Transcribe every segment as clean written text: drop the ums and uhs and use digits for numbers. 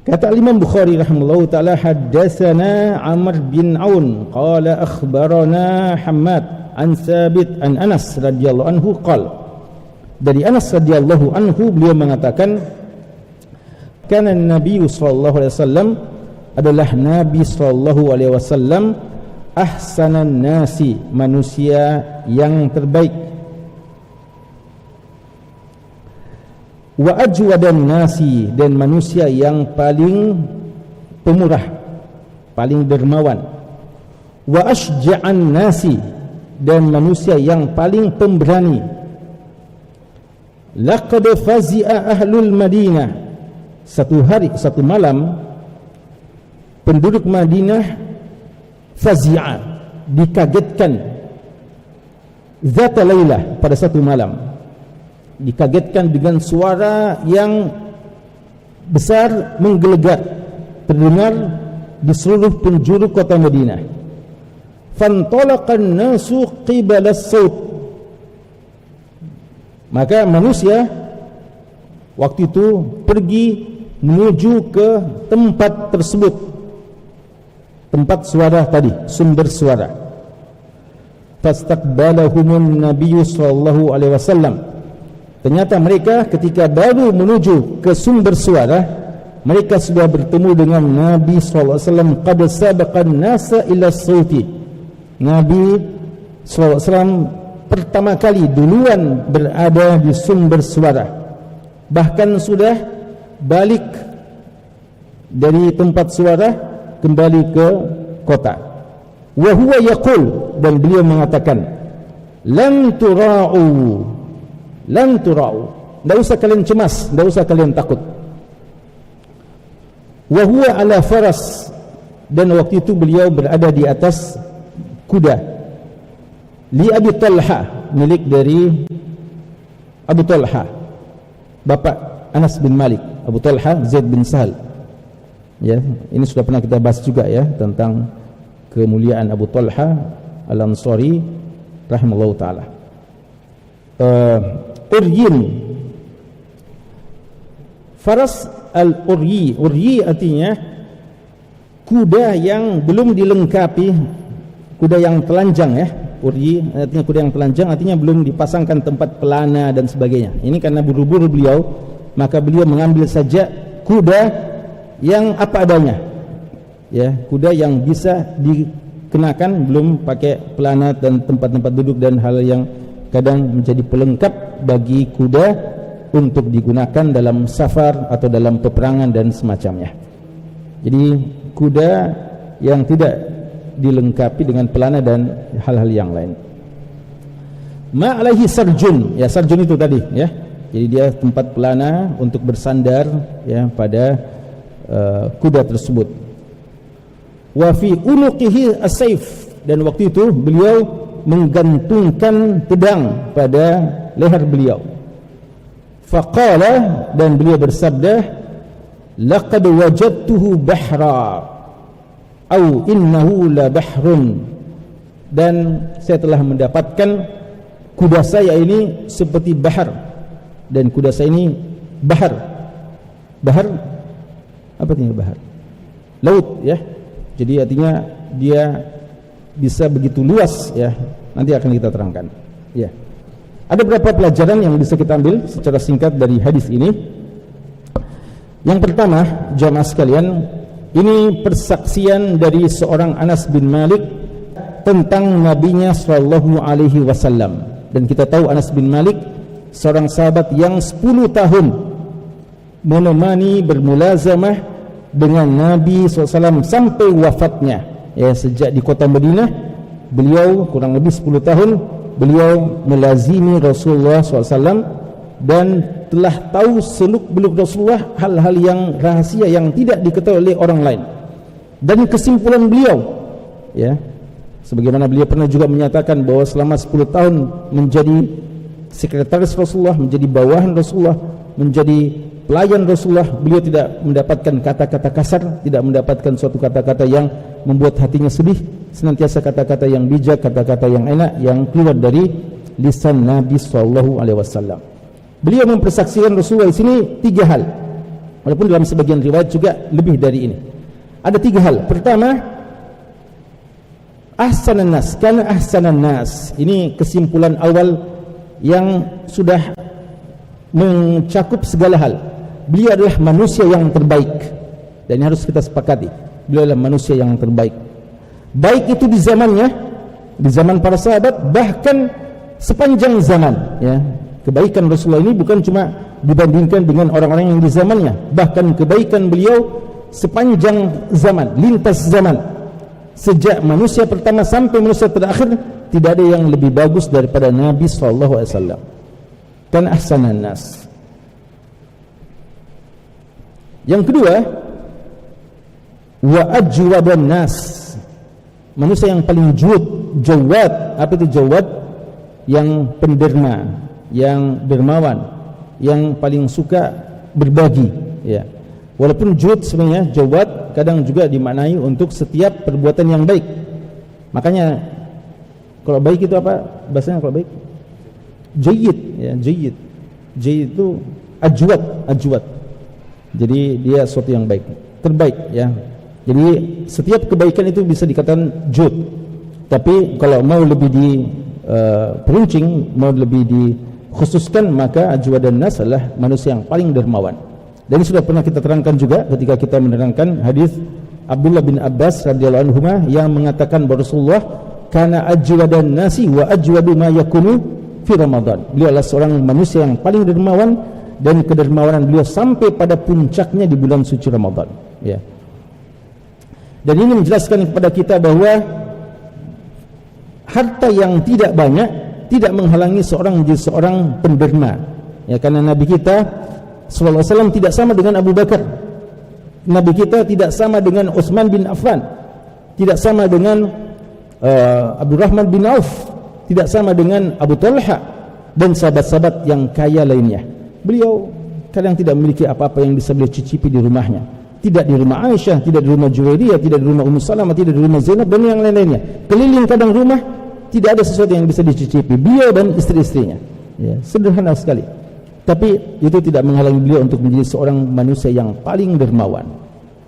Kata Imam Bukhari rahimahullahu taala, haddatsana Amr bin Aun qala akhbarana Hammad an Thabit an Anas radhiyallahu anhu qala, dari Anas radhiyallahu anhu beliau mengatakan, kana Nabi sallallahu alaihi wasallam, adalah Nabi sallallahu alaihi wasallam, ahsanan nasi, manusia yang terbaik, wa ajwadan nasi, dan manusia yang paling pemurah, paling dermawan, wa asja'an nasi, dan manusia yang paling pemberani. Laqad fazi'a ahlul Madinah, satu hari, satu malam penduduk Madinah fazi'a, dikagetkan, zata lailah, pada satu malam dikagetkan dengan suara yang besar menggelegar, terdengar di seluruh penjuru kota Madinah. Fantalaqan nasu qibala as-saut, maka manusia waktu itu pergi menuju ke tempat tersebut, tempat suara tadi, sumber suara. Fastaqbalahumun nabiyyu sallallahu alaihi wasallam, ternyata mereka ketika baru menuju ke sumber suara, mereka sudah bertemu dengan Nabi SAW. Qad sabaqan nasa ila sauti, Nabi SAW pertama kali duluan berada di sumber suara, bahkan sudah balik dari tempat suara kembali ke kota. Wa huwa yaqul, dan beliau mengatakan, lan tura'u, lan tura'u, tidak usah kalian cemas, tidak usah kalian takut. Wa huwa ala faras, dan waktu itu beliau berada di atas kuda. Li Abi Talha, milik dari Abu Talha, bapak Anas bin Malik. Abu Talha Zaid bin Sahal, ya, ini sudah pernah kita bahas juga ya, tentang kemuliaan Abu Talha Al-Ansari rahimallahu taala. Uryin, faras al-uryi, uryi artinya kuda yang belum dilengkapi, kuda yang telanjang ya. Uryi artinya kuda yang telanjang, artinya belum dipasangkan tempat pelana dan sebagainya. Ini karena buru-buru beliau, maka beliau mengambil saja kuda yang apa adanya, ya, kuda yang bisa dikenakan, belum pakai pelana dan tempat-tempat duduk dan hal yang kadang menjadi pelengkap bagi kuda untuk digunakan dalam safar atau dalam peperangan dan semacamnya. Jadi kuda yang tidak dilengkapi dengan pelana dan hal-hal yang lain. Ma alaihi sarjun, ya, sarjun itu tadi ya. Jadi dia tempat pelana untuk bersandar ya pada kuda tersebut. Wa fi unuqihi as-saif, dan waktu itu beliau menggantungkan pedang pada leher beliau. Faqala, dan beliau bersabda, laqad wajadtuhu bahra au innahu la bahrun, dan saya telah mendapatkan kuda saya ini seperti bahar, dan kuda saya ini bahar. Bahar apa artinya bahar? Laut ya. Jadi artinya dia bisa begitu luas ya. Nanti akan kita terangkan. Ya. Ada beberapa pelajaran yang bisa kita ambil secara singkat dari hadis ini. Yang pertama, jamaah sekalian, ini persaksian dari seorang Anas bin Malik tentang nabinya sallallahu alaihi wasallam. Dan kita tahu Anas bin Malik seorang sahabat yang 10 tahun menemani bermulazamah dengan Nabi SAW sampai wafatnya. Ya, sejak di kota Madinah, beliau kurang lebih 10 tahun beliau melazimi Rasulullah SAW dan telah tahu seluk-beluk Rasulullah, hal-hal yang rahasia yang tidak diketahui oleh orang lain. Dan kesimpulan beliau, ya, sebagaimana beliau pernah juga menyatakan bahwa selama 10 tahun menjadi sekretaris Rasulullah, menjadi bawahan Rasulullah, menjadi pelayan Rasulullah, beliau tidak mendapatkan kata-kata kasar, tidak mendapatkan suatu kata-kata yang membuat hatinya sedih, senantiasa kata-kata yang bijak, kata-kata yang enak yang keluar dari lisan Nabi SAW. Beliau mempersaksikan Rasulullah di sini 3 hal. Walaupun dalam sebagian riwayat juga lebih dari ini. Ada 3 hal. Pertama, ahsanan nas, kana ahsanan nas. Ini kesimpulan awal yang sudah mencakup segala hal. Beliau adalah manusia yang terbaik, dan ini harus kita sepakati. Beliau adalah manusia yang terbaik, baik itu di zamannya, di zaman para sahabat, bahkan sepanjang zaman, ya. Kebaikan Rasulullah ini bukan cuma dibandingkan dengan orang-orang yang di zamannya, bahkan kebaikan beliau sepanjang zaman, lintas zaman, sejak manusia pertama sampai manusia terakhir, tidak ada yang lebih bagus daripada Nabi SAW. Kan ahsanan nas. Yang kedua, wa ajwadan nas, manusia yang paling jawad. Apa itu jawad? Yang penderma, yang dermawan, yang paling suka berbagi, ya. Walaupun jud sebenarnya jawad kadang juga dimaknai untuk setiap perbuatan yang baik. Makanya kalau baik itu apa bahasanya kalau baik? Jayyid, ya, jayyid. Jayyid itu ajwad. Jadi dia sesuatu yang baik, terbaik, ya. Jadi setiap kebaikan itu bisa dikatakan jud. Tapi kalau mau lebih perinci, mau lebih dikhususkan, maka ajwadan nas adalah manusia yang paling dermawan. Dan ini sudah pernah kita terangkan juga ketika kita menerangkan hadis Abdullah bin Abbas radhiyallahu anhu yang mengatakan bahwa Rasulullah kana ajwadan nasi wa ajwadu ma yakunu fi Ramadan. Beliau adalah seorang manusia yang paling dermawan, dan kedermawanan beliau sampai pada puncaknya di bulan suci Ramadan, ya. Dan ini menjelaskan kepada kita bahwa harta yang tidak banyak tidak menghalangi seorang menjadi seorang penderma, ya. Karena Nabi kita sallallahu alaihi wasallam tidak sama dengan Abu Bakar. Nabi kita tidak sama dengan Utsman bin Affan, tidak sama dengan Abdurrahman bin Auf, tidak sama dengan Abu Talha dan sahabat-sahabat yang kaya lainnya. Beliau kadang tidak memiliki apa-apa yang bisa beliau cicipi di rumahnya. Tidak di rumah Aisyah, tidak di rumah Juwairiyah, tidak di rumah Ummu Salamah, tidak di rumah Zainab dan yang lain-lainnya. Keliling kadang rumah, tidak ada sesuatu yang bisa dicicipi. Beliau dan istri-istrinya, ya, sederhana sekali. Tapi itu tidak menghalangi beliau untuk menjadi seorang manusia yang paling dermawan.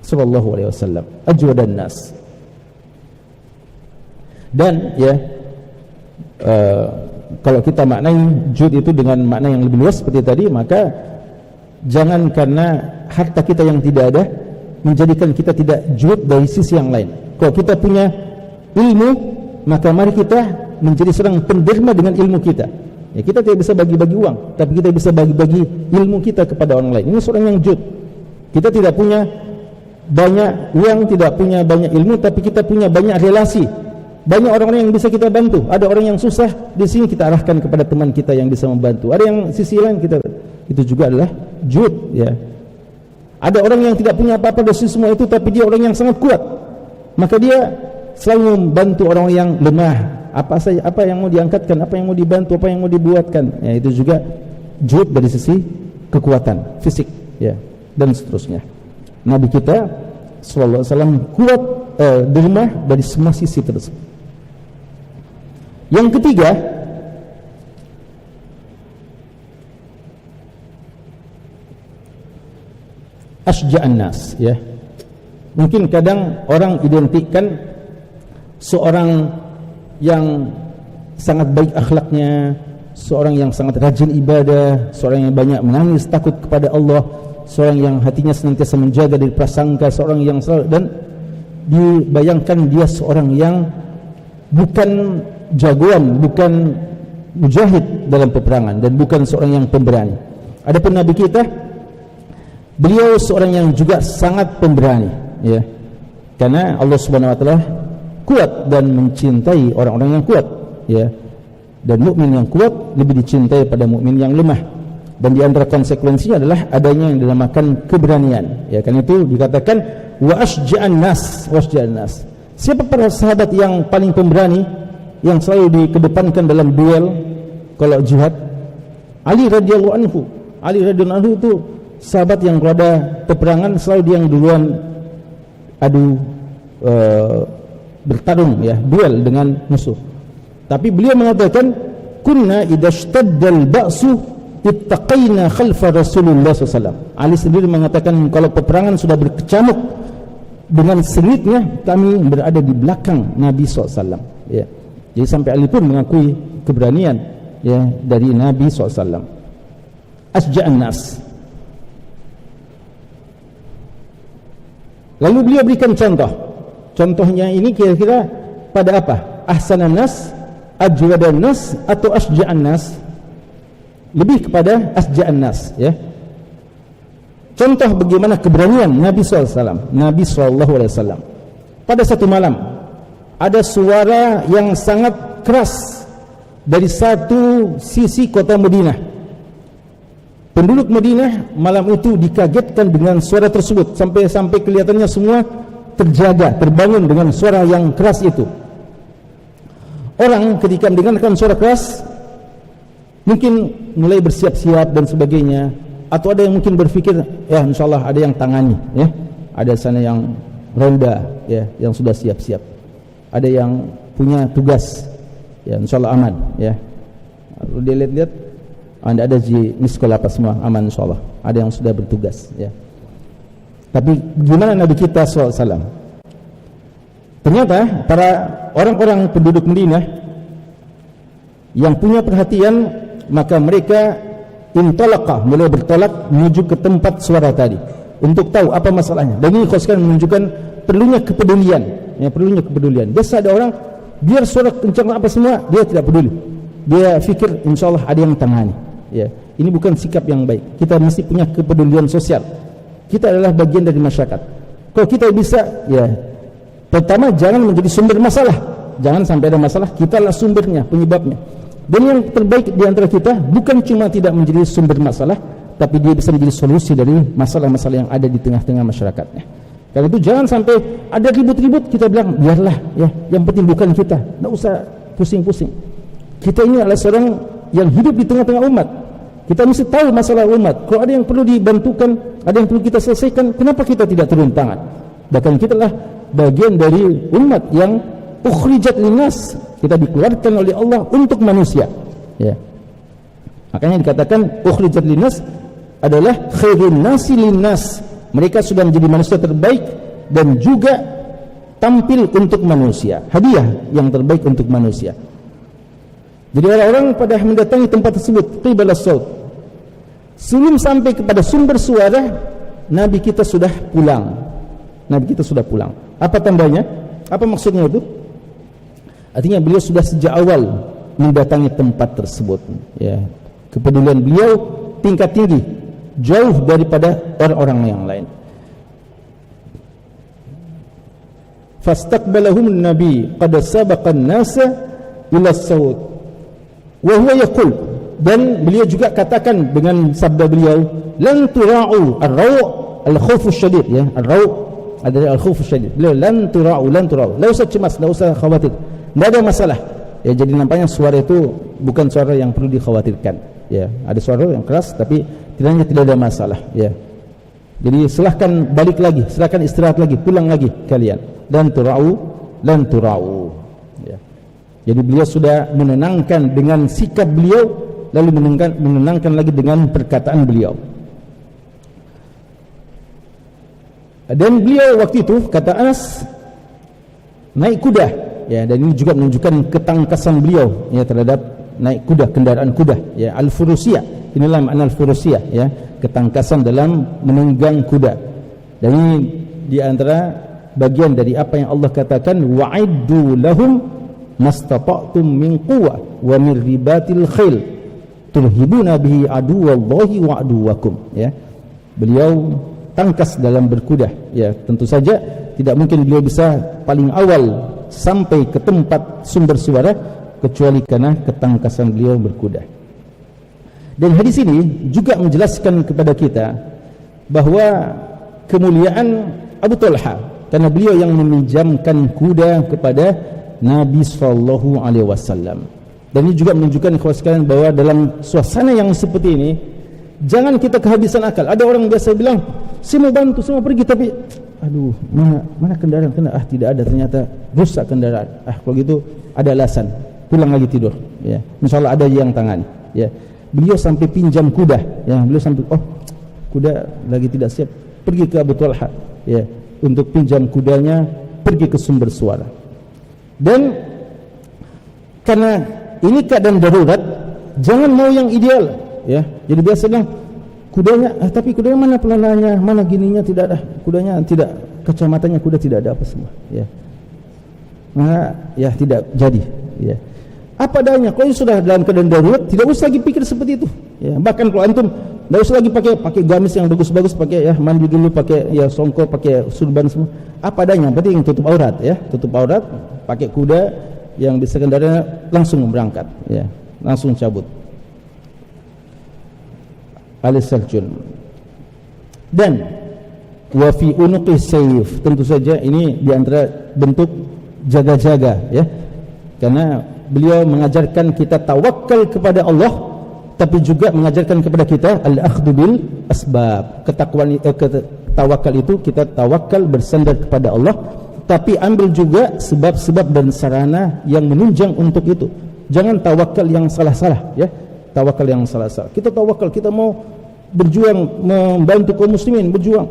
Sallallahu alaihi wasallam, ajwadan nas. Dan ya, kalau kita maknai jud itu dengan makna yang lebih luas seperti tadi, maka jangan karena harta kita yang tidak ada menjadikan kita tidak jud dari sisi yang lain. Kalau kita punya ilmu, maka mari kita menjadi seorang penderma dengan ilmu kita. Ya, kita tidak bisa bagi-bagi uang, tapi kita bisa bagi-bagi ilmu kita kepada orang lain. Ini seorang yang jud. Kita tidak punya banyak uang, tidak punya banyak ilmu, tapi kita punya banyak relasi. Banyak orang-orang yang bisa kita bantu. Ada orang yang susah, di sini kita arahkan kepada teman kita yang bisa membantu. Ada yang sisi lain kita, itu juga adalah jud, ya. Ada orang yang tidak punya apa-apa dari semua itu, tapi dia orang yang sangat kuat, maka dia selalu membantu orang yang lemah. Apa yang mau diangkatkan, apa yang mau dibantu, apa yang mau dibuatkan, ya, itu juga jud dari sisi kekuatan fisik, ya, dan seterusnya. Nabi kita sallallahu alaihi wasallam kuat derma dari semua sisi tersebut. Yang ketiga, asja'an nas, ya. Mungkin kadang orang identikkan seorang yang sangat baik akhlaknya, seorang yang sangat rajin ibadah, seorang yang banyak menangis takut kepada Allah, seorang yang hatinya senantiasa menjaga dari prasangka, seorang yang selalu, dan dibayangkan dia seorang yang bukan jagoan, bukan mujahid dalam peperangan, dan bukan seorang yang pemberani. Adapun Nabi kita, beliau seorang yang juga sangat pemberani, ya. Karena Allah Subhanahu wa taala kuat dan mencintai orang-orang yang kuat, ya. Dan mukmin yang kuat lebih dicintai pada mukmin yang lemah. Dan di antara konsekuensinya adalah adanya yang dinamakan keberanian, ya. Karena itu dikatakan wa asja'an nas, Siapa para sahabat yang paling pemberani, yang selalu dikedepankan dalam duel kalau jihad? Ali radhiyallahu anhu. Ali radhiyallahu anhu itu sahabat yang kalau ada peperangan selalu dia yang duluan adu bertarung, ya, duel dengan musuh. Tapi beliau mengatakan kunna idza ishtaddal ba'su ittaqaina khalfa Rasulullah SAW. Ali sendiri mengatakan, kalau peperangan sudah berkecamuk dengan sengitnya, kami berada di belakang Nabi SAW. Ya. Jadi sampai Ali pun mengakui keberanian, ya, dari Nabi SAW. Asja'an nas. Lalu beliau berikan contoh. Contohnya ini kira-kira pada apa? Ahsanan nas, ajwadan nas, atau asja'an nas? Lebih kepada asja'an nas, ya. Contoh bagaimana keberanian Nabi SAW. Nabi SAW pada satu malam ada suara yang sangat keras dari satu sisi kota Madinah. Penduduk Madinah malam itu dikagetkan dengan suara tersebut, sampai kelihatannya semua terjaga, terbangun dengan suara yang keras itu. Orang ketika mendengarkan suara keras mungkin mulai bersiap-siap dan sebagainya, atau ada yang mungkin berpikir, ya insyaallah ada yang tangani, ya, ada sana yang ronda, ya, yang sudah siap-siap, ada yang punya tugas, ya insyaallah aman, ya. Lalu dia lihat-lihat, anda ada di sekolah apa semua aman insyaallah, ada yang sudah bertugas, ya. Tapi gimana Nabi kita SAW? Ternyata para orang-orang penduduk Madinah yang punya perhatian, maka mereka intalaqa, mulai bertolak menuju ke tempat suara tadi untuk tahu apa masalahnya. Dan ini khususkan menunjukkan perlunya kepedulian, ya, perlunya kepedulian. Biasa ada orang biar suara kencang apa semua dia tidak peduli, dia fikir insyaallah ada yang tangani, ya. Ini bukan sikap yang baik. Kita mesti punya kepedulian sosial. Kita adalah bagian dari masyarakat. Kalau kita bisa, ya, pertama jangan menjadi sumber masalah. Jangan sampai ada masalah kita lah sumbernya, penyebabnya. Dan yang terbaik di antara kita bukan cuma tidak menjadi sumber masalah, tapi dia bisa menjadi solusi dari masalah-masalah yang ada di tengah-tengah masyarakatnya. Karena itu jangan sampai ada ribut-ribut kita bilang biarlah, ya, yang penting bukan kita, tidak usah pusing-pusing. Kita ini adalah seorang yang hidup di tengah-tengah umat. Kita mesti tahu masalah umat. Kalau ada yang perlu dibantukan, ada yang perlu kita selesaikan, kenapa kita tidak turun tangan? Bahkan kita adalah bagian dari umat yang ukhrijat linnas, kita dikeluarkan oleh Allah untuk manusia, ya. Makanya dikatakan ukhrijat linnas adalah khairun nasi linnas. Mereka sudah menjadi manusia terbaik dan juga tampil untuk manusia, hadiah yang terbaik untuk manusia. Jadi orang-orang pada mendatangi tempat tersebut, qibalas saut, sebelum sampai kepada sumber suara, Nabi kita sudah pulang. Nabi kita sudah pulang. Apa tandanya? Apa maksudnya itu? Artinya beliau sudah sejak awal mendatangi tempat tersebut, ya. Kepedulian beliau tingkat tinggi, jauh daripada orang-orang yang lain. Fastaqbalahum nabi qad sabaqa an-nasa ila as-saut wa huwa yaqul, dan beliau juga katakan dengan sabda beliau, lan tura'u ar-raw' al-khawf asy-syadid, ya. Ar-raw' adalah al-khawf asy-syadid. Beliau lan tura'u, la usah cemas, la usah khawatir. Tidak ada masalah, ya. Jadi nampaknya suara itu bukan suara yang perlu dikhawatirkan, ya. Ada suara yang keras tapi tidak ada masalah, ya. Jadi silahkan balik lagi, silahkan istirahat lagi, pulang lagi kalian. Lan tura'u, ya. Jadi beliau sudah menenangkan dengan sikap beliau, lalu menenangkan lagi dengan perkataan beliau. Dan beliau waktu itu, kata Anas, naik kuda, ya. Dan ini juga menunjukkan ketangkasan beliau, ya, terhadap naik kuda, kendaraan kuda, ya. Al-furusiyah, inilah makna al-furusiyah, ya, ketangkasan dalam menunggang kuda. Dan ini di antara bagian dari apa yang Allah katakan, wa'iddu lahum mastata'tum min quwwah wa min ribatil khail turhibuna bihi aduwallahi wa aduwakum, ya. Beliau tangkas dalam berkuda, ya. Tentu saja tidak mungkin beliau bisa paling awal sampai ke tempat sumber suara kecuali karena ketangkasan beliau berkuda. Dan hadis ini juga menjelaskan kepada kita bahwa kemuliaan Abu Talha, karena beliau yang meminjamkan kuda kepada Nabi SAW. Dan ini juga menunjukkan kepada sekalian bahwa dalam suasana yang seperti ini jangan kita kehabisan akal. Ada orang biasa bilang, saya mau bantu, saya mau pergi, tapi aduh, mana kendaraan kena? Tidak ada, ternyata rusak kendaraan. Kalau gitu ada alasan, pulang lagi tidur, ya. Insyaallah ada yang tangani, ya. beliau sampai pinjam kuda, ya, beliau sampai kuda lagi tidak siap, pergi ke Abu Talha, ya, untuk pinjam kudanya pergi ke sumber suara. Dan karena ini keadaan darurat, jangan mau yang ideal, ya. Jadi biasa bilang kudanya, tapi kudanya mana pelananya, mana gininya, tidak ada, kudanya tidak, kacamatanya kuda tidak ada apa semua, ya. Maka ya tidak jadi, ya. Apa adanya. Kalau sudah dalam keadaan darurat, tidak usah lagi pikir seperti itu, ya. Bahkan kalau antum tidak usah lagi pakai gamis yang bagus-bagus, pakai, ya, mandi dulu pakai, ya, songkok, pakai surban semua. Apa adanya, berarti yang tutup aurat, ya, tutup aurat, pakai kuda yang bisa kendaraan, langsung berangkat, ya, langsung cabut. Al-Saljun. Dan wa fi unuqi sayf, tentu saja ini di antara bentuk jaga-jaga, ya. Karena beliau mengajarkan kita tawakal kepada Allah, tapi juga mengajarkan kepada kita al-akhdhu bil asbab. Tawakal itu kita tawakal bersandar kepada Allah, tapi ambil juga sebab-sebab dan sarana yang menunjang untuk itu. Jangan tawakal yang salah-salah, ya. Tawakal yang salah-salah. Kita tawakal, kita mau berjuang membantu kaum muslimin, berjuang,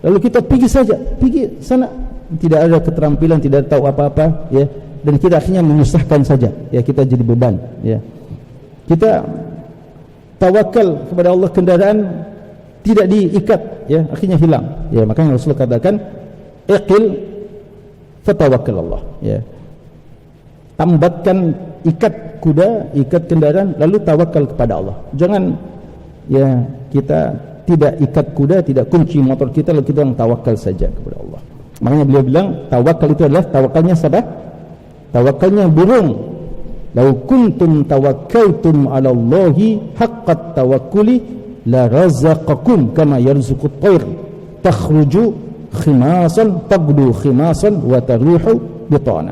lalu kita pergi saja, pergi sana, tidak ada keterampilan, tidak tahu apa-apa, ya, dan kita akhirnya menyusahkan saja, ya, kita jadi beban, ya. Kita tawakal kepada Allah, kendaraan tidak diikat, ya, akhirnya hilang, ya. Makanya Rasulullah katakan iqil fatawakkal Allah, ya. Tambatkan, ikat kuda, ikat kendaraan, lalu tawakal kepada Allah. Jangan, ya, kita tidak ikat kuda, tidak kunci motor kita, lalu kita yang tawakal saja kepada Allah. Makanya beliau bilang tawakal itu adalah tawakalnya siapa? Tawakalnya burung. Lau kuntum tawakkaltum 'ala Allahi haqqat tawakkuli la razaqakum kama yarzuqut tayr takhruju khimasan tagdu khimasan wa taruhu bitana.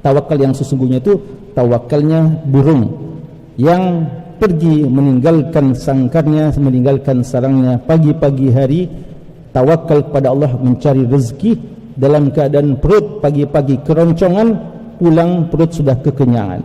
Tawakal yang sesungguhnya itu tawakalnya burung yang pergi meninggalkan sangkarnya, meninggalkan sarangnya pagi-pagi hari, tawakal kepada Allah mencari rezeki dalam keadaan perut pagi-pagi keroncongan, pulang perut sudah kekenyangan,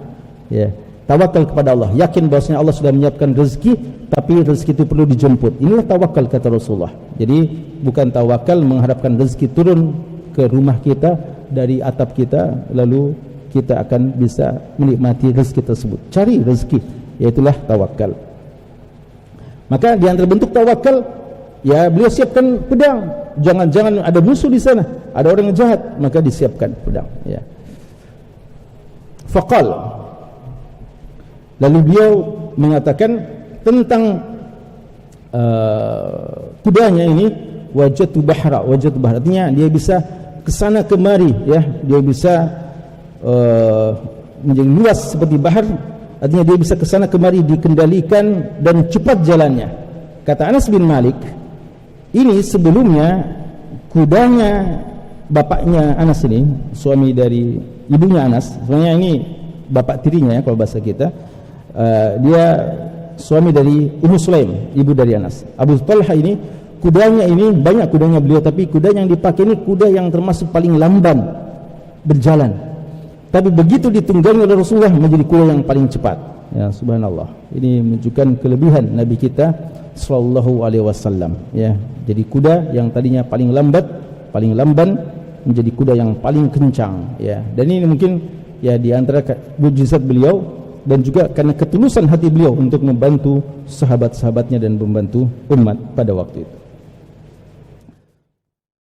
ya. Tawakal kepada Allah, yakin bahwasanya Allah sudah menyiapkan rezeki, tapi rezeki itu perlu dijemput. Inilah tawakal kata Rasulullah. Jadi bukan tawakal mengharapkan rezeki turun ke rumah kita dari atap kita, lalu kita akan bisa menikmati rezeki tersebut. Cari rezeki, yaitulah tawakal. Maka di antara bentuk tawakal, ya, beliau siapkan pedang. Jangan-jangan ada musuh di sana, ada orang yang jahat, maka disiapkan pedang, ya. Faqal, lalu beliau mengatakan tentang kudanya ini, wajatu bahra, artinya dia bisa kesana kemari, ya, dia bisa menjadi luas seperti bahar, artinya dia bisa kesana kemari, dikendalikan dan cepat jalannya. Kata Anas bin Malik, ini sebelumnya kudanya bapaknya Anas ini, suami dari ibunya Anas, sebenarnya ini bapak tirinya, ya, kalau bahasa kita, dia suami dari Ummu Sulaim, ibu dari Anas. Abu Talha ini, kudanya ini banyak kudanya beliau, tapi kuda yang dipakai ini kuda yang termasuk paling lamban berjalan. Tapi begitu ditunggangi oleh Rasulullah menjadi kuda yang paling cepat. Ya, subhanallah. Ini menunjukkan kelebihan Nabi kita sallallahu alaihi wasallam, ya. Jadi kuda yang tadinya paling lambat, paling lamban, menjadi kuda yang paling kencang, ya. Dan ini mungkin, ya, di antara mukjizat beliau, dan juga karena ketulusan hati beliau untuk membantu sahabat-sahabatnya dan membantu umat pada waktu itu.